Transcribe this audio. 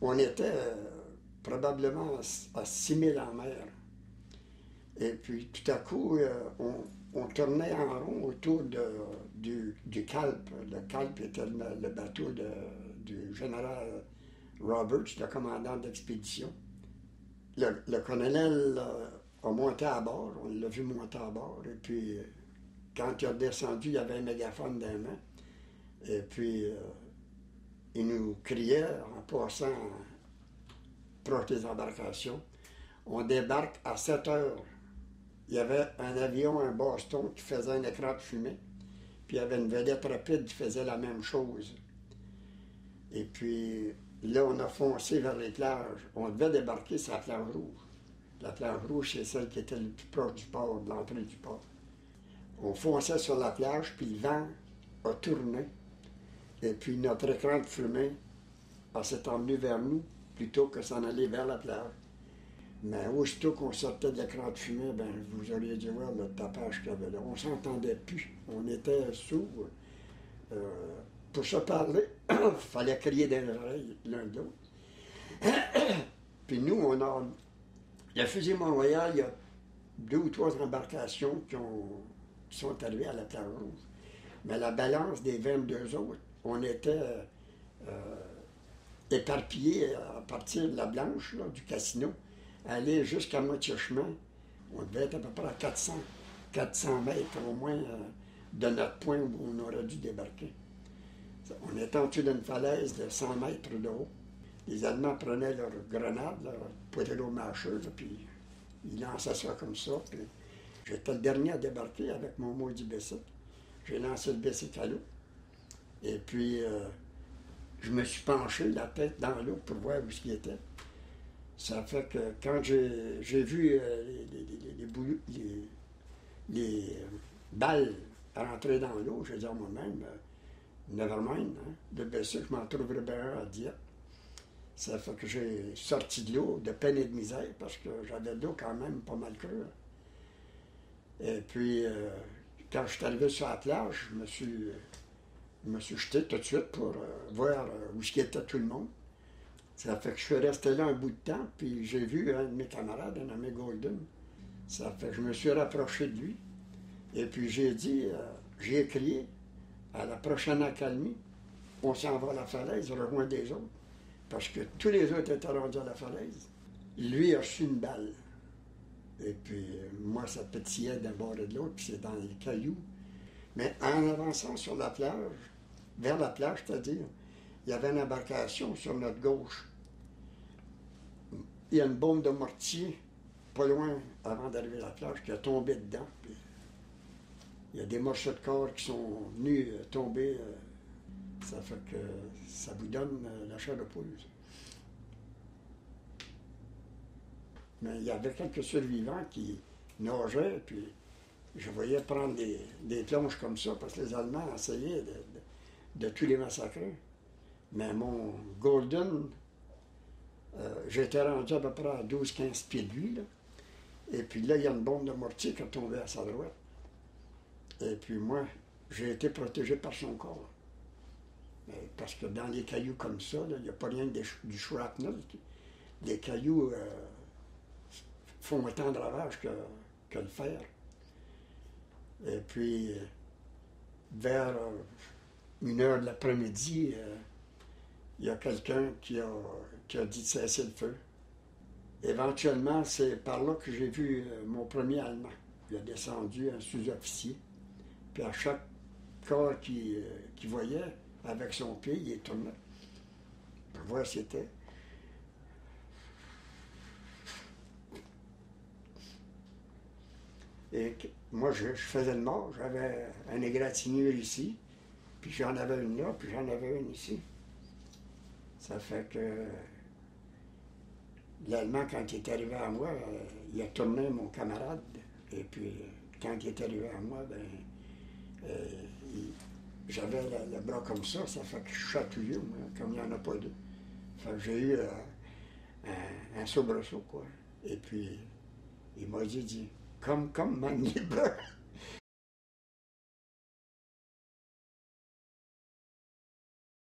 On était probablement à 6000 en mer. Et puis tout à coup, on tournait en rond autour du Calpe. Le Calpe était le bateau du général Roberts, le commandant d'expédition. Le colonel a monté à bord, on l'a vu monter à bord, et puis quand il a descendu, il y avait un mégaphone dans les mains, et puis il nous criait en passant proche des embarcations. On débarque à 7 heures. Il y avait un avion, un Boston, qui faisait un écran de fumée, puis il y avait une vedette rapide qui faisait la même chose. Et puis là, on a foncé vers les plages. On devait débarquer sur la plage rouge. La plage rouge, c'est celle qui était le plus proche du port, de l'entrée du port. On fonçait sur la plage, puis le vent a tourné. Et puis notre écran de fumée s'est emmené vers nous, plutôt que s'en aller vers la plage. Mais aussitôt qu'on sortait de l'écran de fumée, ben, vous auriez dû voir le tapage qu'il y avait là. On s'entendait plus. On était sourds. Pour se parler, il fallait crier dans les oreilles l'un de l'autre. Puis nous, on a... La fusée Mont-Royal, il y a 2 ou 3 embarcations qui sont arrivées à la plage rouge. Mais la balance des 22 autres, on était éparpillés à partir de la Blanche, là, du casino, aller jusqu'à moitié chemin. On devait être à peu près à 400 mètres au moins de notre point où on aurait dû débarquer. On était en dessous d'une falaise de 100 mètres de haut. Les Allemands prenaient leurs grenades, leurs poitrino-mâcheuses, puis ils lançaient ça comme ça. Puis j'étais le dernier à débarquer avec mon maudit bicycle. J'ai lancé le bicycle à l'eau. Et puis, je me suis penché la tête dans l'eau pour voir où ce qu'il était. Ça fait que quand j'ai vu les balles rentrer dans l'eau, j'ai dit à moi-même, nevermind, hein, le bicycle, je m'en trouverai bien un à dire. Ça fait que j'ai sorti de l'eau de peine et de misère parce que j'avais de l'eau quand même pas mal creux. Et puis, quand je suis arrivé sur la plage, je me suis jeté tout de suite pour voir où était tout le monde. Ça fait que je suis resté là un bout de temps, puis j'ai vu un de mes camarades, un nommé Golden. Ça fait que je me suis rapproché de lui. Et puis j'ai dit, j'ai crié, à la prochaine accalmie, on s'en va à la falaise, rejoint des autres. Parce que tous les autres étaient rendus à la falaise. Lui a reçu une balle. Et puis, moi, ça pétillait d'un bord et de l'autre, puis c'est dans les cailloux. Mais en avançant sur la plage, vers la plage, c'est-à-dire, il y avait une embarcation sur notre gauche. Il y a une bombe de mortier, pas loin, avant d'arriver à la plage, qui a tombé dedans. Puis, il y a des morceaux de corps qui sont venus tomber. Ça fait que ça vous donne la chair de poule. Mais il y avait quelques survivants qui nageaient, puis je voyais prendre des plonges comme ça, parce que les Allemands essayaient de tous les massacrer. Mais mon Golden, j'étais rendu à peu près à 12-15 pieds de lui, là. Et puis là, il y a une bombe de mortier qui est tombée à sa droite. Et puis moi, j'ai été protégé par son corps. Parce que dans les cailloux comme ça, il n'y a pas rien du shrapnel. Les cailloux font autant de ravages que le fer. Et puis, vers 1h de l'après-midi, il y a quelqu'un qui a dit de cesser le feu. Éventuellement, c'est par là que j'ai vu mon premier Allemand. Il a descendu un sous-officier. Puis à chaque corps qu'il voyait, avec son pied, il est tourné pour voir si c'était. Et moi, je faisais le mort. J'avais une égratignure ici, puis j'en avais une là, puis j'en avais une ici. Ça fait que l'Allemand, quand il est arrivé à moi, il a tourné mon camarade. Et puis, quand il est arrivé à moi, j'avais le bras comme ça fait que je suis chatouillé, moi, comme il n'y en a pas deux. Fait que j'ai eu un soubresaut, quoi. Et puis, il m'a dit, comme man libre.